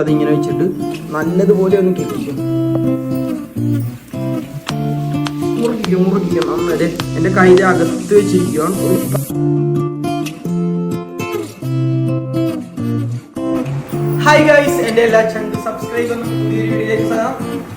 അതിങ്ങനെ വെച്ചിട്ട് നല്ലതുപോലെ ഒന്ന് കെട്ടിക്കും. മുറുകിക്കും നന്നായിട്ട്. എൻ്റെ കയ്യിലെ അകത്ത് വെച്ചിരിക്കുകയാണ്. ഹായ് ഗൈസ്, എൻ്റെ എല്ലാ ചങ്ക് സബ്സ്ക്രൈബറിനും പുതിയൊരു വീഡിയോയിലേക്ക് സ്വാഗതം.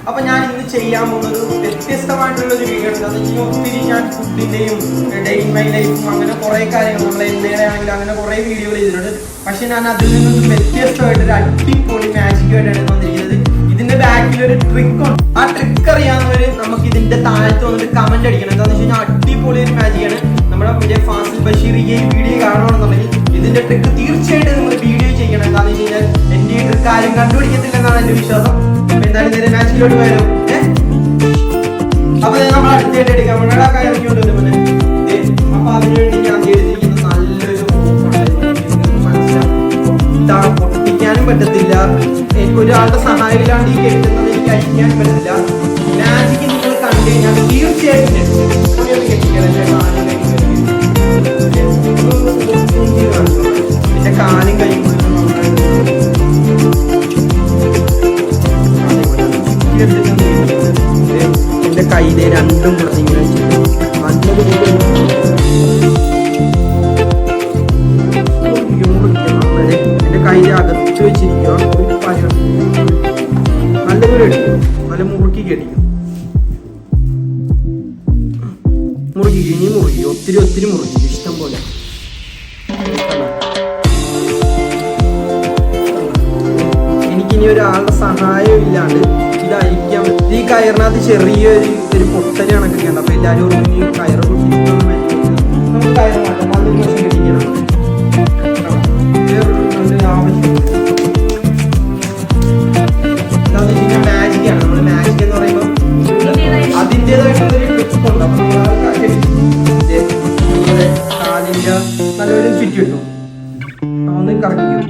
അപ്പം ഞാൻ ഇന്ന് ചെയ്യാൻ പോകുന്നത് വ്യത്യസ്തമായിട്ടുള്ളൊരു വീഡിയോ ഉണ്ട്. അത് ഇനി ഒത്തിരി ഞാൻ ഫുഡിൻ്റെയും ഡേ ഇൻ മൈ ലൈഫും അങ്ങനെ കുറേ കാര്യങ്ങൾ നമ്മൾ എന്നേടെ ആണെങ്കിലും അങ്ങനെ കുറേ വീഡിയോകൾ ചെയ്തിട്ടുണ്ട്. പക്ഷെ ഞാൻ അതിൽ നിന്നും വ്യത്യസ്തമായിട്ടൊരു അടിപൊളി മാജിക്കുമായിട്ടാണ് വന്നിരിക്കുന്നത്. ഇതിന്റെ ബാക്കിൽ ഒരു ട്രിക്ക് ഉണ്ട്. ആ ട്രിക്ക് അറിയാവുന്നവർ നമുക്ക് ഇതിന്റെ താഴത്ത് വന്നിട്ട് കമന്റ് അടിക്കണം. എന്താണെന്ന് വെച്ച് കഴിഞ്ഞാൽ അടിപൊളി ഒരു മാജിക്കാണ്. നമ്മുടെ ഫാസിൽ ബഷീർ ഈ വീഡിയോ കാണണമെന്നുണ്ടെങ്കിൽ ഇതിന്റെ ട്രിക്ക് തീർച്ചയായിട്ടും നിങ്ങൾ വീഡിയോ ചെയ്യണം. എന്താണെന്ന് വെച്ച് കഴിഞ്ഞാൽ എന്റെ ഈ ട്രിക്ക് ആരും കണ്ടുപിടിക്കത്തില്ലെന്നാണ് എന്റെ വിശ്വാസം. എന്തായാലും നേരെ മാച്ചിലോട്ട് വരും. അപ്പൊ നമ്മൾ അടുത്തായിട്ട് എടുക്കാം. നമ്മുടെ കാര്യമൊക്കെ പിന്നെ അപ്പൊ അതിനുവേണ്ടി ഞാൻ ചെയ്തിരിക്കുന്നത് നല്ലൊരു മനസ്സിലാവും. പൊട്ടിക്കാനും പറ്റത്തില്ല. ഒരാളുടെ സഹായമില്ലാണ്ട് ഈ കെട്ടുന്നത് എനിക്ക് അഴിക്കാനും പറ്റത്തില്ല. മാജിക്ക് നിങ്ങൾ കണ്ടു കഴിഞ്ഞാൽ തീർച്ചയായിട്ടും എന്റെ കാലും കൈയും എന്റെ കയ്യിലെ രണ്ടും കൂടെ ഇങ്ങനെ വെച്ചിട്ട് നല്ലതുപോലെ എന്റെ കയ്യിലെ അകത്ത് വെച്ചിരിക്കുക. നല്ലപോലെ എടുക്കും. നല്ല മുറുക്കി കെട്ടിക്കും. മുറുകിക്കും. ഇനി മുറുകിക്കും. ഒത്തിരി ഒത്തിരി മുറുകിക്കും. ഇഷ്ടം പോലെ. എനിക്കിനി ഒരാളുടെ സഹായം ഇല്ലാണ്ട് ഇത് അഴിക്കാൻ പറ്റും. ഈ കയറിനകത്ത് ചെറിയൊരു പൊട്ടല് കണക്കൊക്കെ ഉണ്ട്. അപ്പൊ എല്ലാവരും ഈ കയറ് പൊട്ടിക്കണം. നമുക്ക് കയറ് മാറ്റാം. നല്ലൊരു വശം കെട്ടിക്കണം. വേറൊരു ആവശ്യം മാജിക്കാണ്. നമ്മൾ മാജിക് എന്ന് പറയുമ്പോൾ അതിൻ്റെതായിട്ടുള്ളൊരു ടിപ്പ് ഉണ്ട്. അപ്പൊ കാലിൻ്റെ നല്ലൊരു ഫിറ്റ് കിട്ടും. ഒന്ന് കറക്കിക്കും.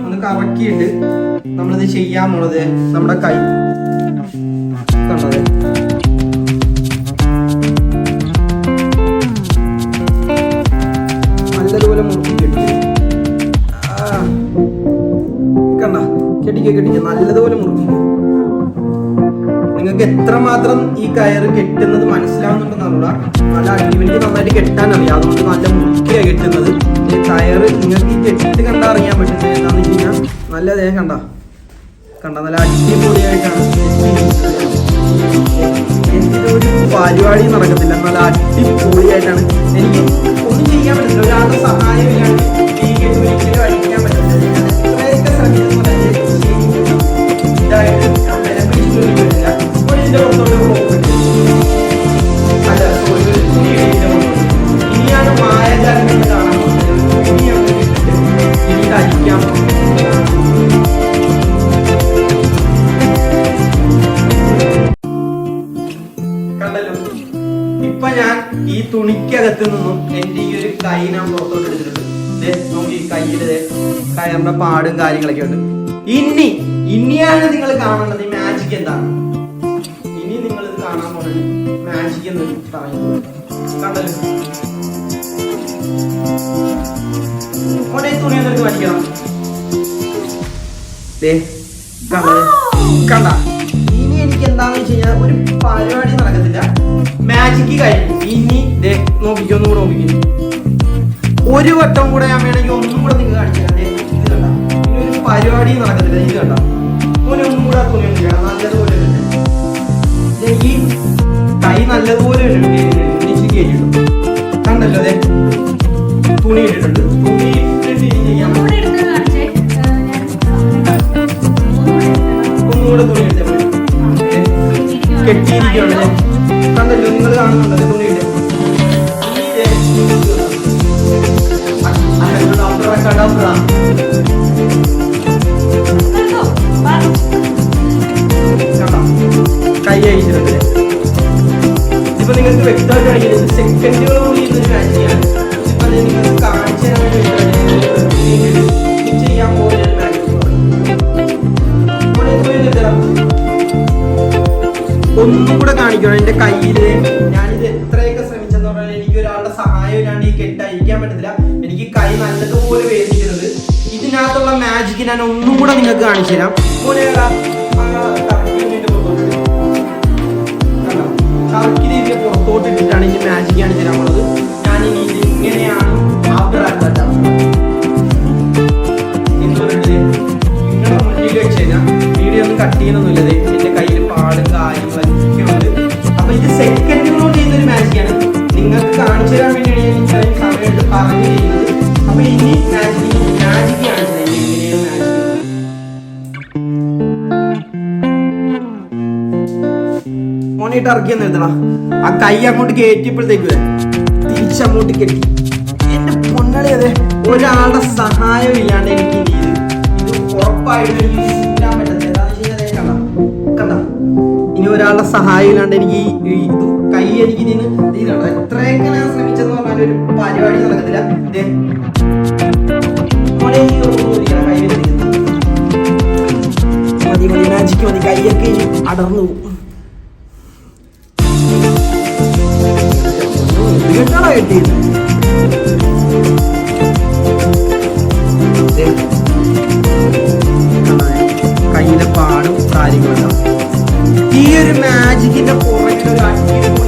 ഒന്ന് കറക്കിയിട്ട് നമ്മളിത് ചെയ്യാൻ പോണത് നമ്മുടെ കൈ കണ്ടത് നല്ലതുപോലെ മുറുക്കി കെട്ടിക്കും. കണ്ട കെട്ടിക്കുക നല്ലതുപോലെ മുറുക്കിക്കും. നിങ്ങൾക്ക് എത്രമാത്രം ഈ കയറ് കെട്ടുന്നത് മനസ്സിലാവുന്നുണ്ടെന്നാണുള്ള നല്ല അടിപൊളിക്ക് നന്നായിട്ട് കെട്ടാൻ അറിയാം. അതുകൊണ്ട് നല്ല മുറുക്കിയാണ് കെട്ടുന്നത്. ഈ കയറ് നിങ്ങൾക്ക് ഈ കെട്ടിട്ട് കണ്ടാൽ അറിയാൻ പറ്റുന്നത് എന്താണെന്ന് വെച്ച് കഴിഞ്ഞാൽ നല്ല ദേഹം കണ്ട നല്ല അടിപൊളിയായിട്ടാണ്. എന്തിനൊരു പരിപാടി നടക്കത്തില്ല. നല്ല അടിപൊളിയായിട്ടാണ്. എനിക്ക് ഒന്നും ചെയ്യാൻ പറ്റില്ല. ഒരാളുടെ സഹായമില്ലാണ്ട് ഈ കെട്ട് ഒരിക്കലും അടിക്കാൻ പറ്റില്ല. എത്രയൊക്കെ ശ്രമിക്കുന്ന ഇതായിട്ട് ഇനിയാണ് മായാജാലങ്ങൾ കാണാൻ പോകുന്നത്. ഇനി അടിക്കാൻ കണ്ടല്ലോ. ഇപ്പൊ ഞാൻ ഈ തുണിക്കകത്ത് നിന്നും എന്റെ ഈ ഒരു കൈ ഞാൻ പുറത്തോട്ട് എടുത്തിട്ടുണ്ട്. നമുക്ക് ഈ കയ്യില് കയറിന്റെ പാടും കാര്യങ്ങളൊക്കെ ഉണ്ട്. ഇനിയാണ് നിങ്ങൾ കാണേണ്ടത് ഈ മാജിക് എന്താണ്. ഇനി നിങ്ങൾ ഇത് കാണാൻ പോകുന്നത് മാജിക് എന്ന് പറയുന്നത് കണ്ടല്ലോ. തുണി എന്നിട്ട് വലിക്കണം. കണ്ട. ഇനി എനിക്ക് എന്താന്ന് വെച്ച് കഴിഞ്ഞാൽ ഒരു പരിപാടി നടക്കത്തില്ല. മാജിക് കഴിഞ്ഞു. ഇനി ഒന്നുകൂടെ നോക്കിക്കും. ഒരു വട്ടം കൂടെ ഞാൻ വേണമെങ്കിൽ ഒന്നും കൂടെ നിങ്ങൾ കാണിച്ചാൽ ഇത് കണ്ട. ഇനി ഒരു പരിപാടി നടക്കത്തില്ല. ഇത് കണ്ട. ഒന്നും കൂടെ തുണി ചെയ്യണം. നല്ലതുപോലെ ഈ കൈ നല്ലതുപോലെ കേട്ടിട്ടുണ്ട്. കണ്ടല്ലോ അതെ തുണി ഇട്ടിട്ടുണ്ട്. തുണി ഇട്ടിട്ട് ചെയ്യാം. ഒന്നുകൂടെ തുണി എടുത്താൽ മതി. കെട്ടിയിരിക്കുകയാണ്. കണ്ടല്ലോ നിങ്ങൾ കാണുന്നുണ്ടല്ലോ തുണി ഇട്ട്. കൈ അയച്ചിട്ടുണ്ട്. ഇപ്പൊ നിങ്ങൾക്ക് വ്യക്തമായിട്ട് കാണിക്കുന്നത് സെക്കൻഡുകളോട് ചെയ്യുന്നൊരു മാജിക്കാണ്. ഇപ്പൊ നിങ്ങൾക്ക് കാണിച്ചു തരാൻ ചെയ്യാൻ പോകുന്ന ഒന്നും കൂടെ കാണിക്കണം. എന്റെ കയ്യില് ഞാനിത് എത്രയൊക്കെ ശ്രമിച്ചെന്ന് പറഞ്ഞാൽ എനിക്ക് ഒരാളുടെ സഹായം ഇല്ലാണ്ട് ഈ കെട്ട് അഴിക്കാൻ പറ്റത്തില്ല. എനിക്ക് കൈ നല്ലതുപോലെ വേദിക്കുന്നത്. ഇതിനകത്തുള്ള മാജിക് ഞാൻ ഒന്നും കൂടെ നിങ്ങൾക്ക് കാണിച്ചു തരാം. ടർക്കി രീതിയിൽ പുറത്തോട്ട് ഇട്ടിട്ടാണ് ഇനി മാജിക് കാണിച്ചു തരാൻ ഉള്ളത്. ഞാൻ ഇനി ഇത് ഇങ്ങനെയാണ് ആഫ്റ്റർ നിങ്ങളുടെ മുന്നിൽ വെച്ച് കഴിഞ്ഞാൽ വീഡിയോ ഒന്നും കട്ട് ചെയ്യുന്നൊന്നുമില്ലത്. എൻ്റെ കയ്യിൽ പാടും കാര്യങ്ങളൊക്കെ ഉണ്ട്. അപ്പൊ ഇത് സെക്കൻഡുകളോട് ചെയ്യുന്നൊരു മാജിക്കാണ്. നിങ്ങൾക്ക് കാണിച്ചു തരാൻ വേണ്ടിയാണ് ഞാൻ ഇത്രയും സമയം എടുത്ത് പറഞ്ഞു ചെയ്യുന്നത്. അപ്പൊ ഇനി മാജിക് കാണിച്ചു തരാം എങ്ങനെയാണ് മാജിക്. മോനെ ടർക്കി എന്ന് എഴുതണം. ആ കൈ അങ്ങോട്ട് കയറ്റിയപ്പോഴത്തേക്ക് തിരിച്ചങ്ങോട്ട് കെട്ടി. എന്റെ പൊന്നളി അതെ, ഒരാളുടെ സഹായം ഇല്ലാണ്ട് എനിക്ക് ഇത് ഉറപ്പായിട്ട് ചെയ്യാൻ പറ്റത്തില്ല. കണ്ട, ഇനി ഒരാളുടെ സഹായം ഇല്ലാണ്ട് എനിക്ക് ഇത് കൈ എനിക്ക് ഇതിന് എത്രയൊക്കെ ഞാൻ ശ്രമിച്ചെന്ന് പറഞ്ഞാൽ ഒരു പരിപാടി നടക്കത്തില്ല. മതി മതി മാജിക്ക് മതി, കൈയൊക്കെ അടർന്നു പോകും. കേട്ടാണോ കിട്ടിയത്? കയ്യിലെ പാടും കാര്യങ്ങളും. ഈ ഒരു മാജിക്കിന്റെ പുറകിൽ ഒരു